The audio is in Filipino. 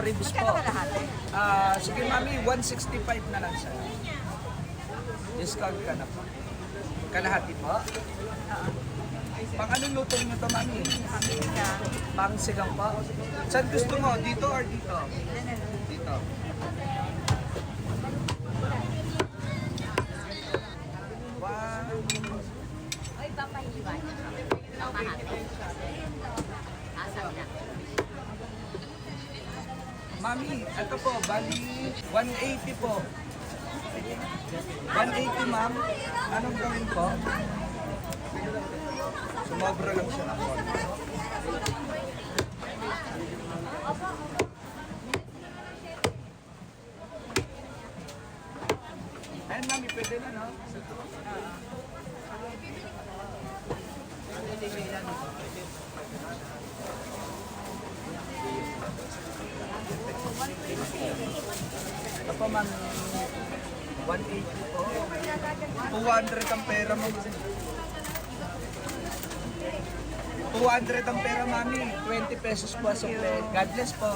ribs po. Magkano kalahati? Sige mami, 165 na lang siya. Discount ka na po. Kalahati po. Pang anong luto niyo to mami? Pamilya. Pang sigang po. Saan gusto mo? Dito or dito? Dito. One. Oy, papahiwa niya. Papahati. Asam na. Mami, ito po, bali 180 po. 180 ma'am. Anong gawin po? Sumobra lang siya ng konti. Ayun mami, pwede na no? Ito po ma'am, 180 po. 200 ang pera mo. 200 ang pera mami, 20 pesos po sa God bless po.